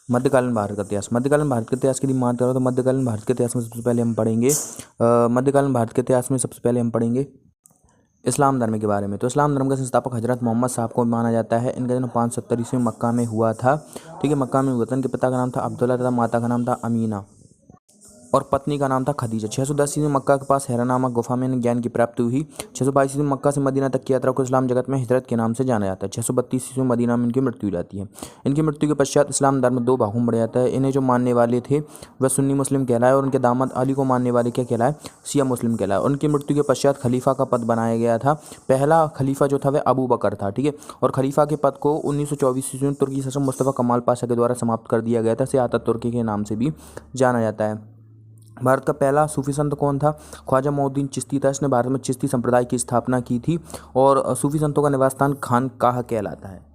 मध्यकालीन भारत का इतिहास। मध्यकालीन भारत के इतिहास की यदि बात करें तो मध्यकालीन भारत के इतिहास में सबसे पहले हम पढ़ेंगे मध्यकालीन भारत के इतिहास में सबसे पहले हम पढ़ेंगे इस्लाम धर्म के बारे में। तो इस्लाम धर्म का संस्थापक हजरत मोहम्मद साहब को माना जाता है। इनका जन्म 570 ईस्वी में मक्का में हुआ था। ठीक है, मक्का में हुआ था। इनके पिता का नाम था अब्दुल्ला तथा माता का नाम था अमीना और पत्नी का नाम था खदीजा। 610 ईस्वी में मक्का के पास हेरा नामक गुफा में ज्ञान की प्राप्ति हुई। 622 ईस्वी में मक्का से मदीना तक की यात्रा को इस्लाम जगत में हिजरत के नाम से जाना जाता है। 632 ईस्वी में मदीना में इनकी मृत्यु हो जाती है। इनकी मृत्यु के पश्चात इस्लाम धर्म दो भागों में बढ़ जाता है। इन्हें जो मानने वाले थे वह सुन्नी मुस्लिम कहलाए और उनके दामाद अली को मानने वाले क्या कहलाए, शिया मुस्लिम कहलाए। उनकी मृत्यु के पश्चात खलीफा का पद बनाया गया था। पहला खलीफा जो था वह अबू बकर था। ठीक है, और खलीफा के पद को 1924 ईस्वी में तुर्की शासक मुस्तफ़ा कमाल पाशा के द्वारा समाप्त कर दिया गया था। इसे आता तुर्की के नाम से भी जाना जाता है। भारत का पहला सूफी संत कौन था? ख्वाजा मोइनुद्दीन चिश्ती था। इसने भारत में चिश्ती संप्रदाय की स्थापना की थी और सूफी संतों का निवास स्थान खानकाह कहलाता है।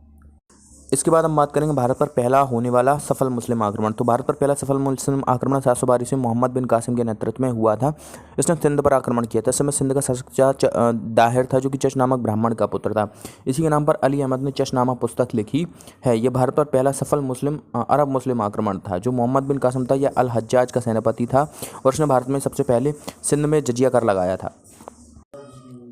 इसके बाद हम बात करेंगे भारत पर पहला होने वाला सफल मुस्लिम आक्रमण। तो भारत पर पहला सफल मुस्लिम आक्रमण 712 ईस्वी में मोहम्मद बिन कासिम के नेतृत्व में हुआ था। इसने सिंध पर आक्रमण किया था। इस समय सिंध का शासक दाहिर था जो कि चश नामक ब्राह्मण का पुत्र था। इसी के नाम पर अली अहमद ने चश नामक पुस्तक लिखी है। यह भारत पर पहला सफल अरब मुस्लिम आक्रमण था। जो मोहम्मद बिन कासिम था यह अल हज्जाज का सेनापति था और उसने भारत में सबसे पहले सिंध में जजिया कर लगाया था।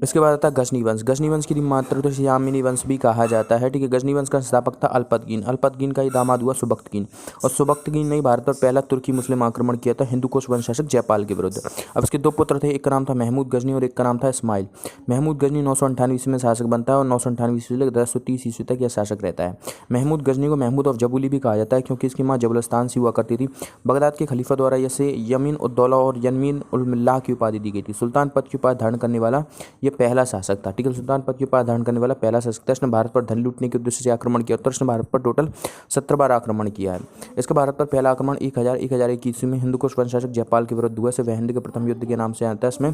इसके बाद आता है गजनी वंश। गजनी वंश की मात्र तो यामिनी वंश भी कहा जाता है। ठीक है, गजनी वंश का संस्थापक था अल्पतगीन। अल्पतगीन का ही दामाद हुआ सुबक्तगीन और सुबक्तगीन ने भारत पर पहला तुर्की मुस्लिम आक्रमण किया था हिंदुकुश वंश शासक जयपाल के विरुद्ध। अब इसके दो पुत्र थे, एक का नाम था महमूद गजनी और एक का नाम था इस्माइल। महमूद गजनी 998 ईस्वी में शासक बनता है और 998 ईस्वी से 1030 ईस्वी तक यह शासक रहता है। महमूद गजनी को महमूद ऑफ जबूली भी कहा जाता है क्योंकि इसकी माँ जबलस्तान से हुआ करती थी। बगदाद के खलीफा द्वारा इसे यमीन उद्दौला और यमीन उल मिल्लाह की उपाधि दी गई थी। सुल्तान पद की उपाधि धारण करने वाला यह पहला शासक था। ठीक है, सुल्तान पद की उपाधि धारण करने वाला पहला शासक था। इसने भारत पर धन लूटने के उद्देश्य से आक्रमण किया और इसने भारत पर टोटल 17 बार आक्रमण किया है। इसका भारत पर पहला आक्रमण 1001 ईस्वी में हिंदुकुश वंश शासक जयपाल के विरुद्ध हुआ। इसे वह हिंद के प्रथम युद्ध के नाम से आता है। इसमें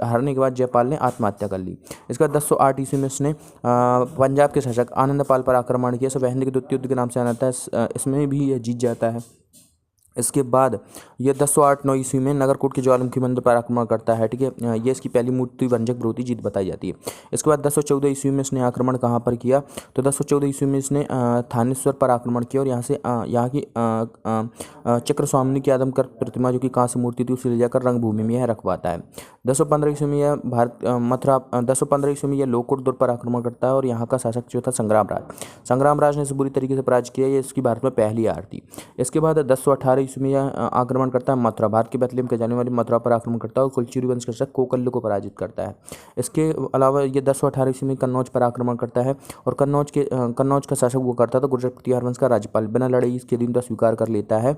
हारने के बाद जयपाल ने आत्महत्या कर ली। इसका 1008 ईस्वी में इसने पंजाब के शासक आनंदपाल पर आक्रमण किया। इसे वह हिंद के द्वितीय युद्ध के नाम से आता है। इसमें भी यह जीत जाता है। इसके बाद यह 1008-9 ईस्वी में नगरकोट के ज्वालामुखी मंदिर पर आक्रमण करता है। ठीक है, ये इसकी पहली मूर्ति वंजक विरोधी जीत बताई जाती है। इसके बाद 1014 ईस्वी में इसने आक्रमण कहाँ पर किया? तो 1014 ईस्वी में इसने थानेश्वर पर आक्रमण किया और यहाँ से यहाँ की चक्र स्वामिनी की आदमकर प्रतिमा जो कि कांस्य मूर्ति थी उसे ले जाकर रंगभूमि में यह रखवाता है। 1015 ईस्वी में यह मथुरा 1015 ईस्वी में यह लोकोट दुर्ग पर आक्रमण करता है और यहाँ का शासक जो था संग्राम राज। संग्राम राज ने इसे बुरी तरीके से पराजित किया। ये इसकी भारत में पहली हार थी। इसके बाद 1018 ईस्वी में यह आक्रमण करता है मथुरा। भारत के बेथलेहम के जाने वाली मथुरा पर आक्रमण करता है और कुलचिरी वंश के शासक कोकल्लू को पराजित करता है। इसके अलावा ये 1018 ईस्वी में कन्नौज पर आक्रमण करता है और कन्नौज का शासक वो करता था गुर्जर प्रतिहार वंश का राज्यपाल। बिना लड़ाई इसके अधीनता स्वीकार कर लेता है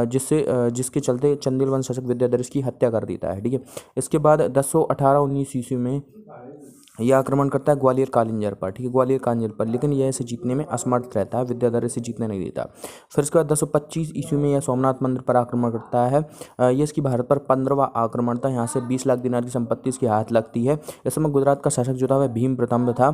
जिसके चलते चंदेल वंश शासक विद्याधर की हत्या कर देता है। ठीक है, इसके बाद 1018-19 ईस्वी में यह आक्रमण करता है ग्वालियर कालिंजर पर। ठीक है, ग्वालियर कालिंजर पर, लेकिन यह इसे जीतने में असमर्थ रहता है। विद्याधर इसे जीतने नहीं देता। फिर इसके बाद 1025 ईस्वी में यह सोमनाथ मंदिर पर आक्रमण करता है। यह इसकी भारत पर 15वां आक्रमण था। यहाँ से 20 लाख दिनार की संपत्ति इसके हाथ लगती है। इस समय गुजरात का शासक जो था वह भीम प्रथम था।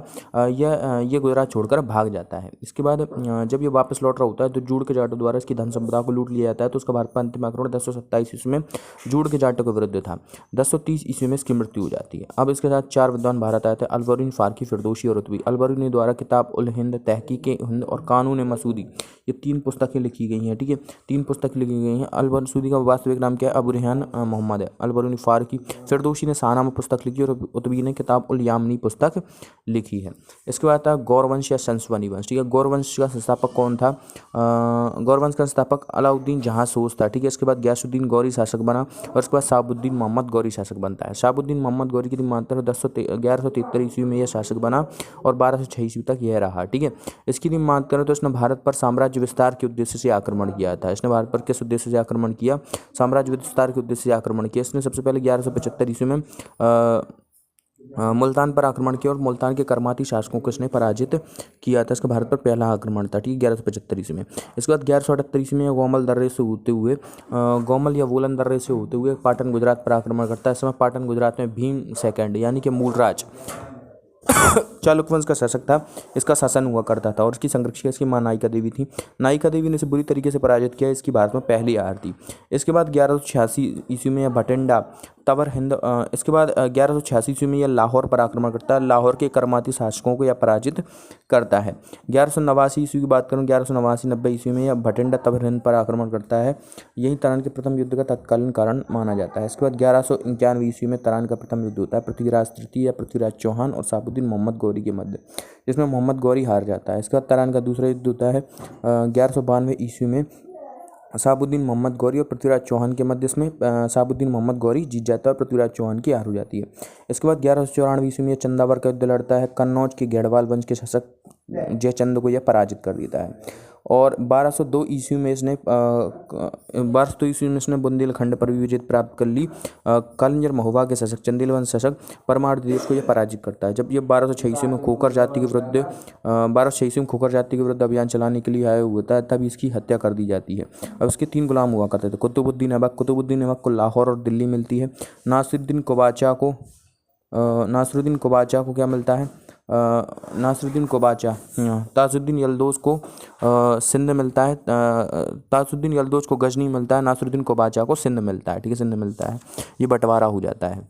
यह गुजरात छोड़कर भाग जाता है। इसके बाद जब ये वापस लौट रहा होता है तो जूड़ के जाटों द्वारा इसकी धन संपदा को लूट लिया जाता है। तो उसका भारत पर अंतिम आक्रमण 1027 ईस्वी में जूड़ के जाटों के विरुद्ध था। 1030 ईस्वी में इसकी मृत्यु हो जाती है। अब इसके साथ 4 विद्वान भारत आए थे, अलबरूनी, फारकी, फिरदौसी और रुतबी। अलबरूनी द्वारा किताब उल हिंद, तहकीक हिंद और कानून मसूदी ये 3 पुस्तकें लिखी गई हैं। ठीक है, 3 पुस्तकें लिखी गई हैं। अलबरूनी का वास्तविक नाम क्या है? अबू रेहान मोहम्मद है। अलबरूनी फारकी, फिरदौसी ने शाहनामा पुस्तक लिखी और रुतबी ने किताब उल यामनी पुस्तक लिखी है। इसके बाद था गौरवंश या संसवनी वंश। ठीक है, गौरवंश का संस्थापक कौन था? गौरवंश का संस्थापक अलाउद्दीन जहांसोस था। ठीक है, इसके बाद गयासुद्दीन गौरी शासक बना और इसके बाद शाहबुद्दीन मोहम्मद गौरी शासक बनता है। शाहबुद्दीन मोहम्मद गौरी की मात्र 1173 ईस्वी में यह शासक बना और 1206 ईस्वी तक यह रहा। ठीक है, इसकी यदि बात करें तो इसने भारत पर साम्राज्य विस्तार के उद्देश्य से आक्रमण किया था। इसने भारत पर किस उद्देश्य से आक्रमण किया? साम्राज्य विस्तार के उद्देश्य से आक्रमण किया। इसने सबसे पहले 1175 ईस्वी में मुल्तान पर आक्रमण किया और मुल्तान के कर्माती शासकों को इसने पराजित किया था। इसका भारत पर पहला आक्रमण था। ठीक है, 1175 ईस्वी में। इसके बाद 1178 ईस्वी में गोमल दर्रे से होते हुए गोमल या वोलन दर्रे से होते हुए पाटन गुजरात पर आक्रमण करता है। इस समय पाटन गुजरात में भीम सेकंड यानी कि मूलराज चालुक्य वंश का शासक था, इसका शासन हुआ करता था और इसकी संरक्षिका इसकी माँ नायिका देवी थी। नायिका देवी ने इसे बुरी तरीके से पराजित किया। इसकी भारत में पहली हार थी। इसके बाद 1186 ईस्वी में यह भटिंडा तवर हिंद इसके बाद 1186 ईस्वी में यह लाहौर पर आक्रमण करता है। लाहौर के करमाती शासकों को यह पराजित करता है। 1189 ईस्वी की बात करूँ, 1189-90 ईस्वी में यह भटिंडा तवर हिंद पर आक्रमण करता है। यही तरान के प्रथम युद्ध का तत्कालीन कारण माना जाता है। इसके बाद 1191 ईस्वी में तरान का प्रथम युद्ध होता है पृथ्वीराज तृतीय या पृथ्वीराज चौहान और साबुद्दीन मोहम्मद गौरी के मध्य, जिसमें मोहम्मद गौरी हार जाता है। इसके बाद तरान का दूसरा युद्ध होता है 1192 ईस्वी में साबुद्दीन मोहम्मद गौरी और पृथ्वीराज चौहान के मध्य, इसमें साबुद्दीन मोहम्मद गौरी जीत जाता है और पृथ्वीराज चौहान की हार हो जाती है। इसके बाद 1194 ईस्वी में यह चंदावर का युद्ध लड़ता है। कन्नौज के घेड़वाल वंश के शासक जयचंद को यह पराजित कर देता है। और 1202 ईस्वी में इसने बुंदेलखंड पर भी विजय प्राप्त कर ली। कालिंजर महोबा के शासक चंदेल वंश शासक परमार्थ को यह पराजित करता है। जब ये 1206 ईस्वी में खोखर जाति के विरुद्ध अभियान चलाने के लिए आया हुआ था, तब इसकी हत्या कर दी जाती है। अब उसके 3 गुलाम हुआ करते थे। कुतुबुद्दीन ऐबक को लाहौर और दिल्ली मिलती है। नासिरुद्दीन कोबाचा को क्या मिलता है? ताजुद्दीन यलदोज को सिंध मिलता है। ताजुद्दीन यलदोज को गजनी मिलता है। नासिरुद्दीन कोबाचा को सिंध मिलता है। ठीक है, सिंध मिलता है। ये बंटवारा हो जाता है।